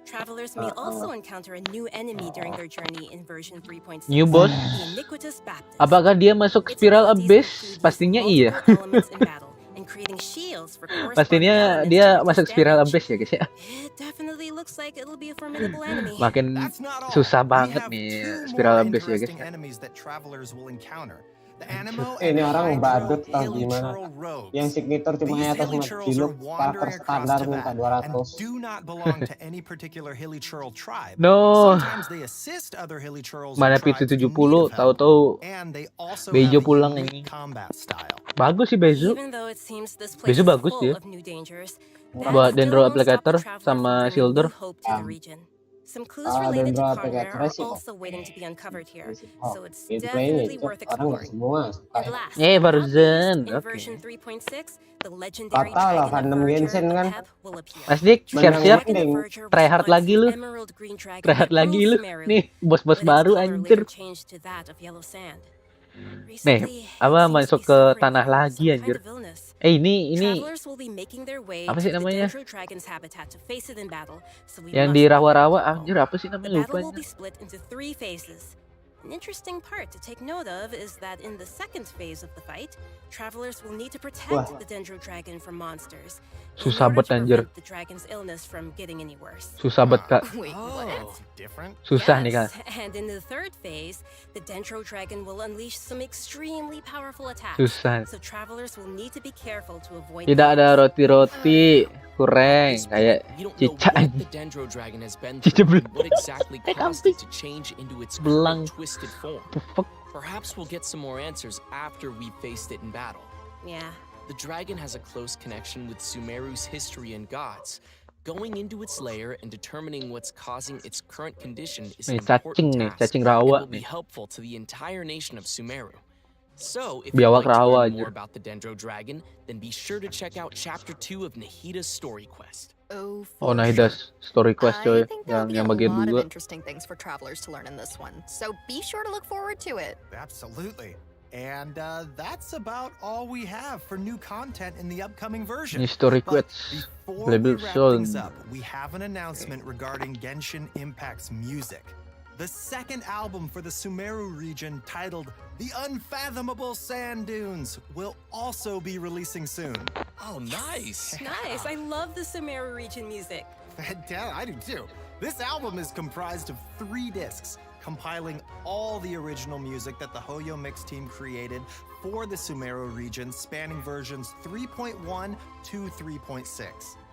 Travelers may also encounter a new enemy during their journey in version 3.6. New boss. The Iniquitous Baptist. Apakah dia masuk Its spiral abilities abyss? include Pastinya using iya. multiple elements in battle and creating shields for corresponding Pastinya elements to dia reduce masuk spiral damage. abyss ya guys ya. It definitely looks like it'll be a formidable enemy. Makin That's not all. susah We banget have nih two spiral more abyss ya guys interesting ya. enemies that travelers will encounter. The Animo Ini and orang Hydro badut tau Hilly gimana? Churl rogues. Yang signature cuma These atas Hilly sama Churls are Diluc karakter wandering across standar minta Tibet and 200. do not belong to any particular Hilly Churl tribe. No. Sometimes they assist other Hilly Churls or Mana tribes PT in need 70 of help, tahu-tahu and they also Bejo have a pulang unique ini. combat style. Bagus sih Bejo. Even though it seems this place Bejo is bagus full dia. of new dangers, Buat that Dendro still won't stop the Applicator traveler from sama bringing Shielder. new hope to the region. Some clues Ah, related to Dendro hardware Applicator are sih kok. also waiting to be uncovered here, Oh, so it's gameplaynya definitely itu worth orang nggak exploring. semua suka. And last, Eh, but not least, barusan. in Oke. version 3.6, the legendary Fatal lah dragon of fandom Verger, Genshin kan. Pep, will appear. Mas Dik, The siap-siap. dragon of Verger was Tryhard once lagi the lu. emerald green dragon Tryhard that lagi ruled lu. Sumeru, Nih, bos-bos but its baru color anjir. later changed to that of yellow sand. Nih, Recently, it apa seems masuk to be ke suffering tanah from lagi some anjir. kind of illness. Ini Travelers will be making their way apa to sih the namanya? Dendro Dragon's habitat to face it in battle, so we Yang must di be rawa-rawa careful. anjir apa sih The namanya lupa. battle will be split into 3 phases. An interesting part to take note of is that in the second phase of the fight, travelers will need to protect the Dendro Dragon from monsters in Susah order banget to anjir. prevent the dragon's illness from getting any worse. Susah banget Kak. Wait, what? Different. Susah nih Kak. Yes, and in the third phase, the Dendro Dragon will unleash some extremely powerful attacks. Susah. So travelers will need to be careful to avoid Tidak ada those. roti-roti goreng This kayak point, we don't know cicak what anjing. the Dendro Dragon has been Cicak through and belang. what exactly caused it to change into its Belang. current twisted form. The fuck? Perhaps we'll get some more answers after we've faced it in battle. Yeah. The dragon has a close connection with Sumeru's history and gods. Going into its lair and determining what's causing its current condition is an Nih cacing important nih, task cacing and rawa will be nih. helpful to the entire nation of Sumeru. So, if you'd Biawak like to rawa learn more anjir. about the Dendro Dragon, then be sure to check out Chapter 2 of Nahida's story quest. Oh, Oh for nah sure. das story quest coy I think there'll be yang a bagian lot of 2. interesting things for travelers to learn in this one, so be sure to look forward to it. Absolutely. And that's about all we have for new content in the upcoming version. Ini story But quest. before we Label wrap sold. things up, we have an announcement regarding Genshin Impact's music. The second album for the Sumeru region, titled The Unfathomable Sand Dunes, will also be releasing soon. Oh, nice! Nice. I love the Sumeru region music. I do too. This album is comprised of 3 discs, compiling all the original music that the Hoyo Mix team created for the Sumeru region, spanning versions 3.1 to 3.6.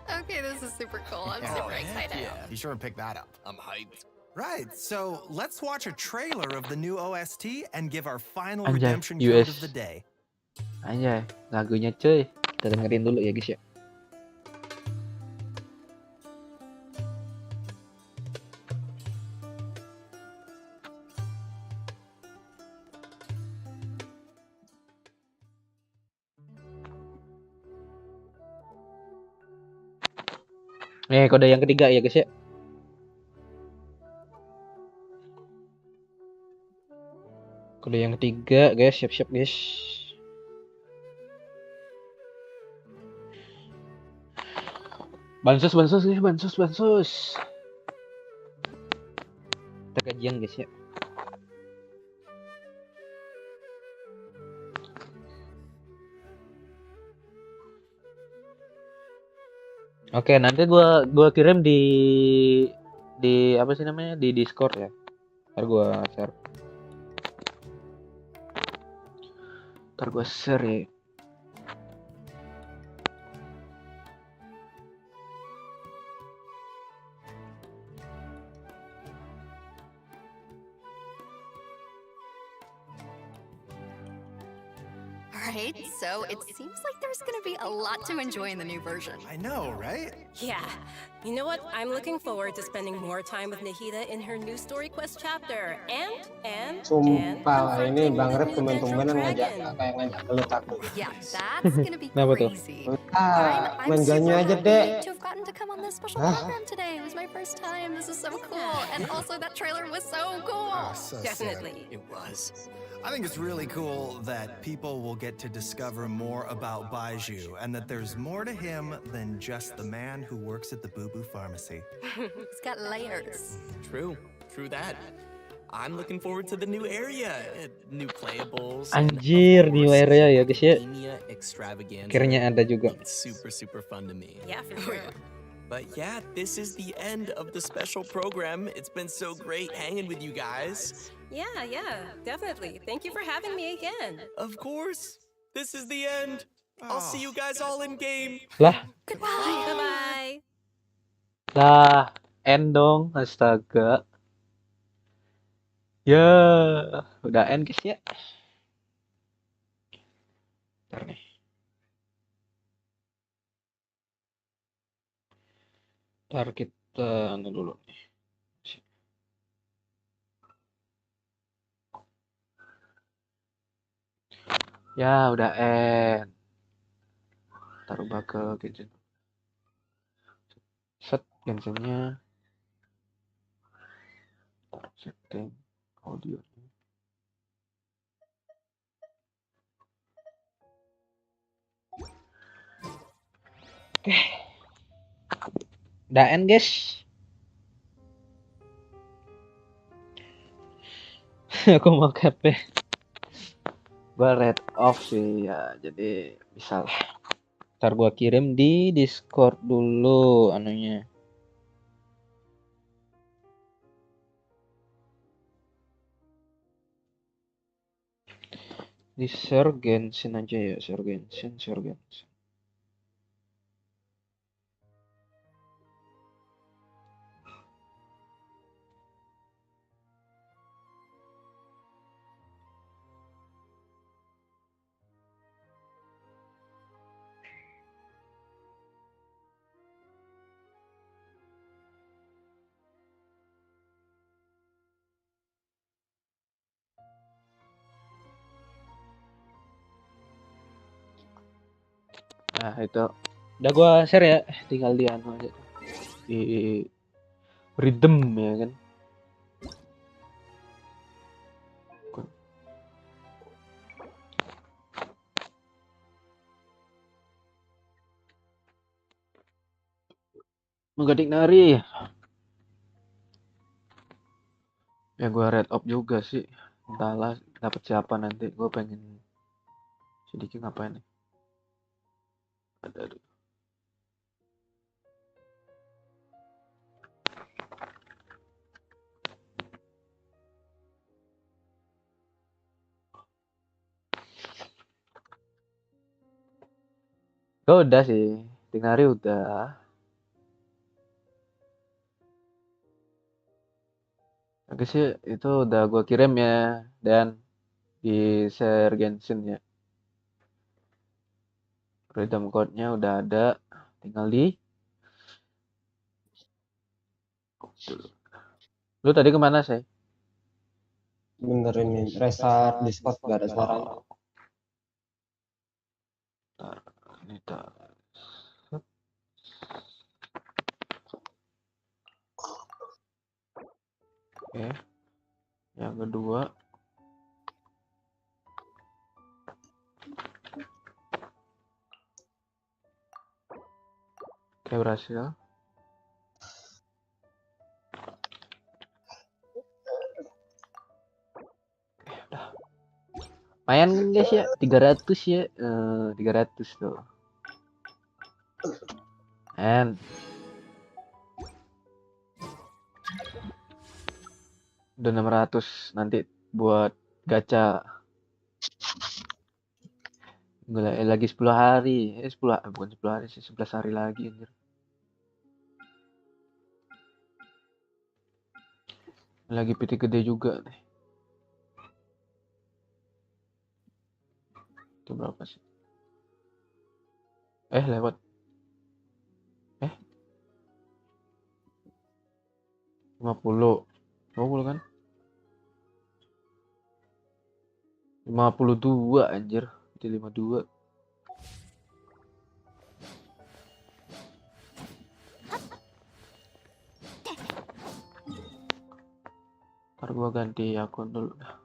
Okay, this is super cool. I'm Yeah. super excited. Be sure and pick that up. I'm hyped. Right, so let's watch a trailer of the new OST and give our final Anjay, redemption code US. of the day. Anjay, lagunya cuy. Kita dengerin dulu ya guys ya. Nih kode yang ketiga ya guys ya. Kode yang ketiga guys, siap-siap guys. Bansos guys, bansos. Kita kajian guys ya. Oke, nanti gua kirim di apa sih namanya? Di Discord ya. Ntar gua share. Ya. Alright, so it seems like there's gonna be a lot to enjoy in the new version. I know, right? Yeah. You know what? I'm looking forward to spending more time with Nahida in her new story quest chapter. And Sumpah ini confronting Bang the Rep new tumben-tumbenan Dendro ngajak Dragon. kayak ngajak gelut aku. Yeah, that's gonna be Kenapa tuh? crazy. Ah, I'm main super ganyu aja happy deh. to have gotten to come on this special Hah? program today. It was my first time. This is so cool. And also that trailer was so cool. Definitely. It was. I think it's really cool that people will get to discover more about Baiju and that there's more to him than just the man who works at the Boo Boo Pharmacy. It's got layers. True that. I'm looking forward to the new area, new playables. and of Anjir, new course, area ya guys ya. Academia Extravaganza. Akhirnya ada juga. It's super fun to me. Yeah, for sure. But yeah, this is the end of the special program. It's been so great hanging with you guys. Yeah, definitely. Thank you for having me again. Of course. This is the end. I'll see you guys all in game. Lah, Goodbye. Bye-bye. lah, end dong, astaga. Ya, udah end guys ya. Ntar nih. Ntar kita dulu nih. Ya, udah end. Ntar ubah ke Genshin. Set Genshinnya. Ntar setting audio. Oke. Udah end guys. Aku mau KP. Gua red off sih ya, jadi bisa lah. Ntar gua kirim di Discord dulu anunya. Di share Genshin aja ya, share Genshin. Nah itu udah gua share ya, tinggal di anu aja di rhythm ya kan. Menggadik nari ya, gua red off juga sih, entahlah dapat siapa nanti. Gua pengen sedikit ngapain nih, aduh. Udah sih, Tingari udah. Oke sih, itu udah gua kirim ya, dan di share Genshin ya. Redeem code-nya udah ada, tinggal di. Lu tadi kemana sih? Benerin nih, restart Discord gak ada suaranya. Ini tak. Oke. Yang kedua. Oke, berhasil. Udah. Lumayan kan guys ya, 300 ya. 300 tuh. And udah 600 nanti buat gacha. Gila, lagi 10 hari. 10 bukan 10 hari sih, 11 hari lagi anjir. Lagi PT gede juga nih. Itu berapa sih? Lewat. 50. 50 kan? 52 anjir. Itu 52. Ntar gua ganti akun dulu dah.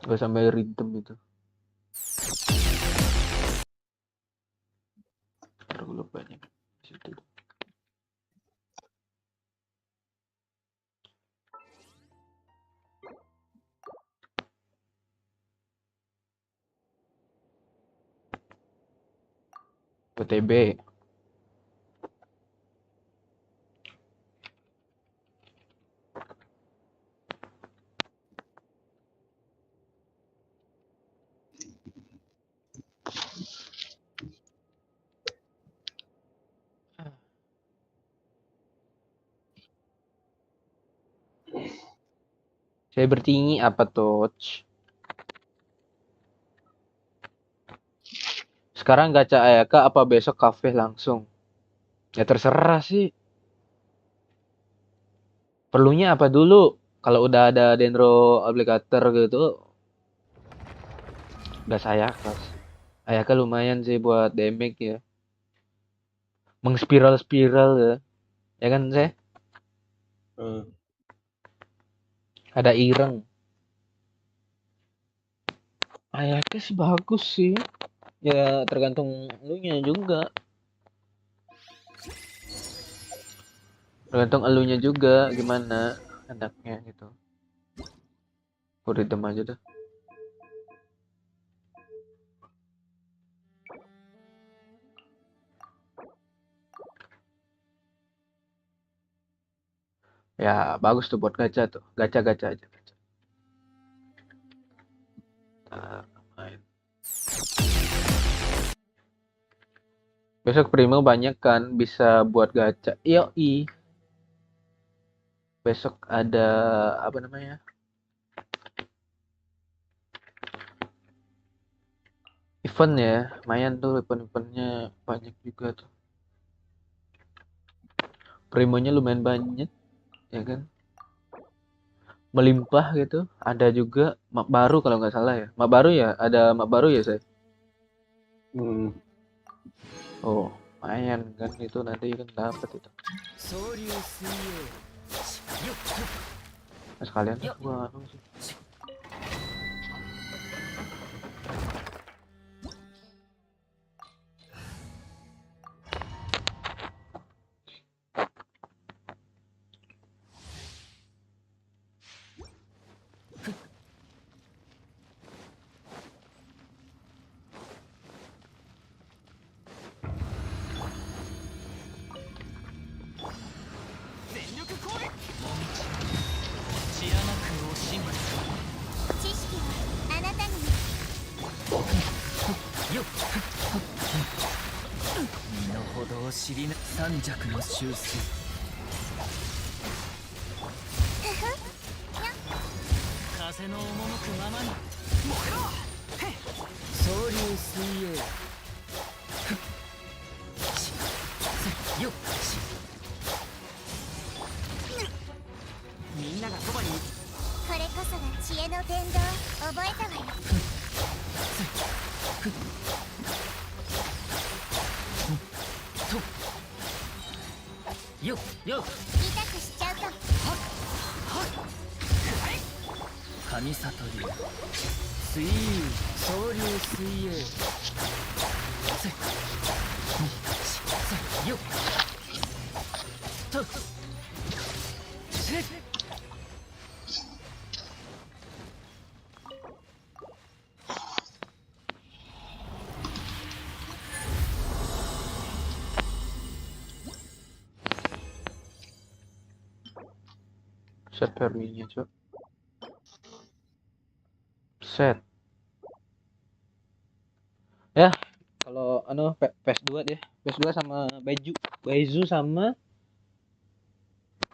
Gak sampai rhythm itu. Ntar gua lupa nih. Situ. OTB. Saya bertinggi apa tuh? Sekarang gacha Ayaka apa besok kafe langsung? Ya terserah sih. Perlunya apa dulu? Kalau udah ada dendro obligator gitu, gas Ayaka. Ayaka lumayan sih buat damage ya. Mengspiral-spiral ya. Ya kan saya? Ada ireng. Ayaka sih bagus sih. Ya tergantung elunya juga. Tergantung elunya juga gimana enaknya gitu. Rhythm aja dah. Ya bagus tuh buat gacha tuh. Gacha-gacha aja. Main. Besok Primo banyak kan bisa buat gacha. Yoi. Besok ada apa namanya? Event ya. Lumayan tuh event-eventnya banyak juga tuh. Primonya lumayan banyak, ya kan? Melimpah gitu. Ada juga map baru kalau nggak salah ya. Map baru ya? Ada map baru ya, saya? Oh, lumayan kan itu nanti kan dapat itu. Nah, sekalian lah gua anu sih. Set perminya coba. Set. Ya, kalau anu PS2 deh. PS2 sama Baizu sama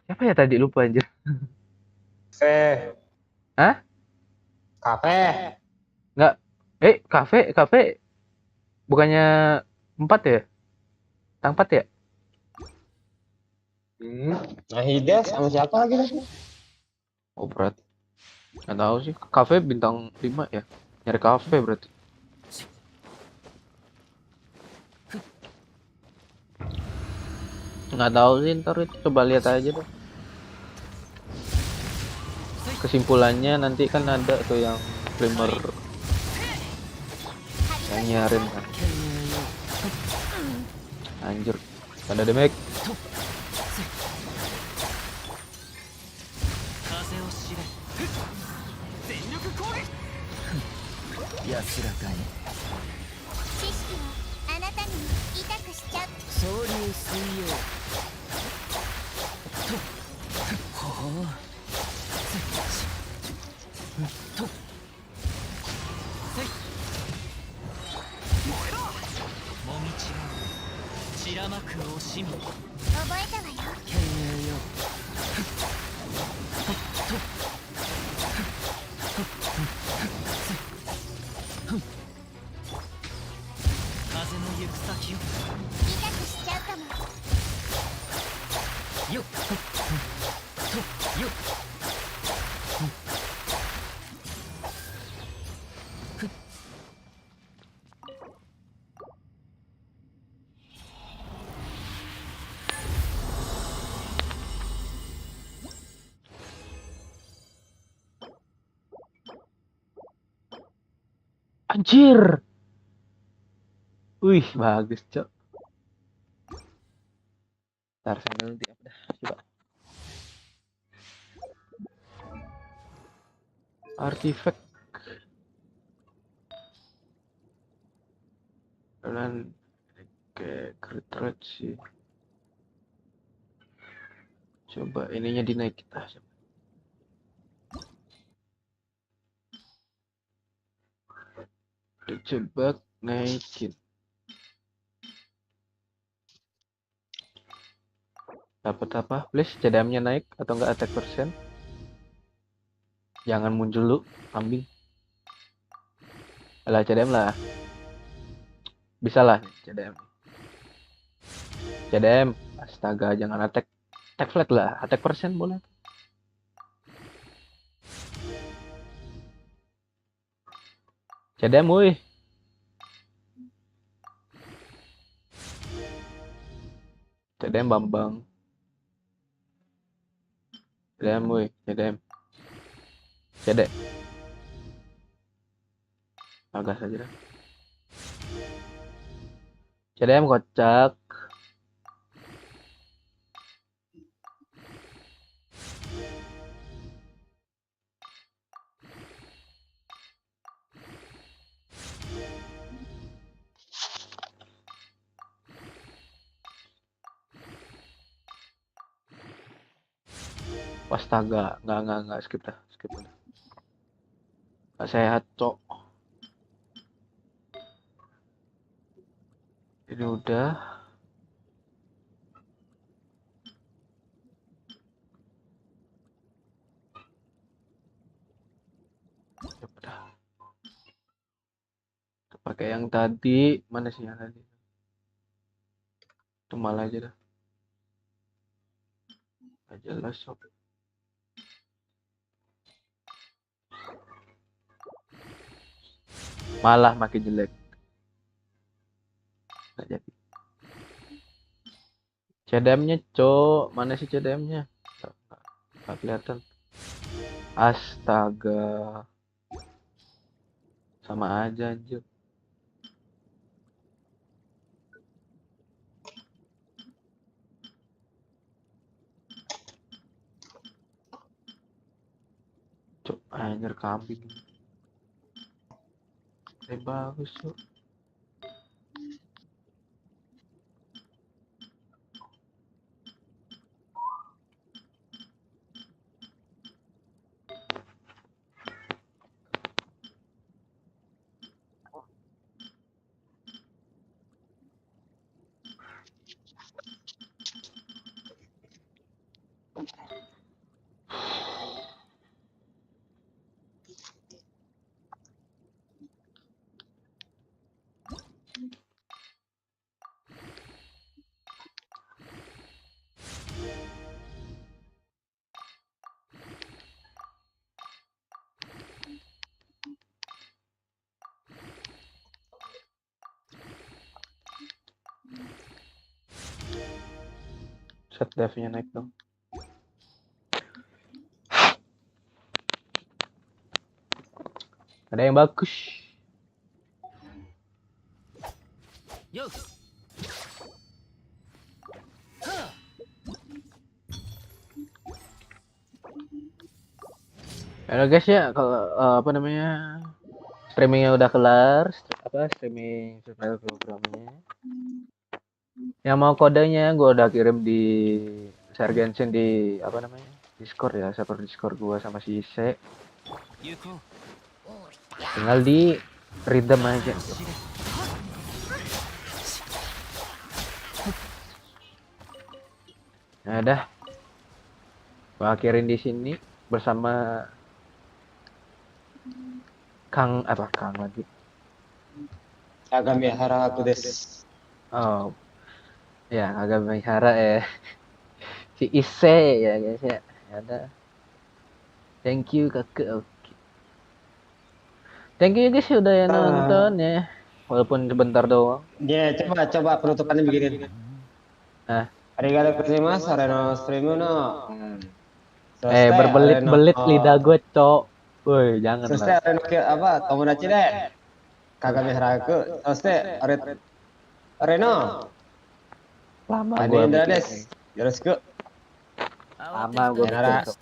siapa ya tadi lupa anjir. Hah? Kafe. Enggak. Kafe. Bukannya 4 ya? Tang 4 ya? Nah, Hida sama siapa lagi nih? Oh, berarti. Nggak tahu sih. Kafe bintang 5 ya? Nyari kafe berarti. Nggak tahu sih, ntar itu coba lihat aja deh. Kesimpulannya nanti kan ada tuh yang streamer yang nyarin kan. Anjir, ada damage. Anjir. Wih, bagus, Cok. Ntar sambil nanti apa dah, coba. Artifact. Dan kayak crit sih. Coba ininya dinaik kita. Dijebak naikin. Dapat apa? Please CDM-nya naik atau enggak attack persen? Jangan muncul lu, kambing. Alah CDM lah. Bisa lah nih CDM. CDM, astaga jangan attack. Attack flat lah, attack persen boleh. CDM woi. CDM Bambang. CDM woi, CDM. CD. Agak saja dah. CDM kocak. Astaga, enggak, skip dah, skip udah. Nggak sehat, Cok. Ini udah. Ya udah. Pakai yang tadi, mana sih yang tadi? Itu malah aja dah. Nggak jelas, Sob. Malah makin jelek. Nggak jadi. CDM-nya, Cok. Mana sih CDM-nya? Nggak kelihatan. Astaga. Sama aja, anjir. Cok, anjir kambing. Ini bagus, Cok. Set dev-nya naik dong. Ada yang bagus. Yo. Halo guys ya, kalau apa namanya streamingnya udah kelar, streaming survival programnya. Yang mau kodenya gue udah kirim di share Genshin di apa namanya Discord ya, server Discord gue sama si Se. Tinggal di redeem aja. Nah, dah. Gua akhirin di sini bersama Kang apa Kang lagi? Kagamihara aku des. Oh, ya agak Mihara ya. Si Ise ya guys ya. Ada. Thank you kakak. Oke. Thank you guys udah yang nonton ya. Walaupun sebentar doang. Ya, coba penutupannya begini. Nah, Arigato gozaimasu, areno stream no. Selesai, berbelit-belit lidah gue, Cok. Woi, jangan selesai lah. areno apa? Tomodachi de. Kagamihara aku. Selesai, areno. Lama Ani gue Indra mikir. des. Yoroshiku. Lama gue Nara. mikir.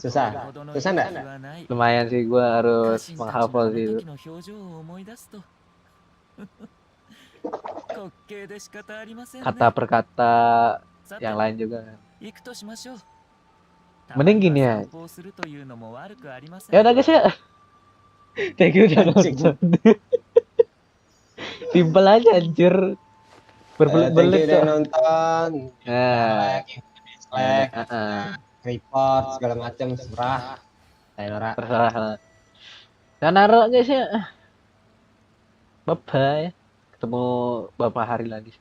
Susah enggak? Lumayan sih gue harus menghafal sih itu. Kata per kata yang lain juga kan. Mending gini ya. Ya udah guys ya. Thank you udah nonton. Simpel aja anjir. Berbelit-belit Thank you udah tuh. nonton. Nah, Like, report segala macam surah. Sayonara. terserah lah. Nah, naruh guys ya. Bye bye. Ketemu beberapa hari lagi.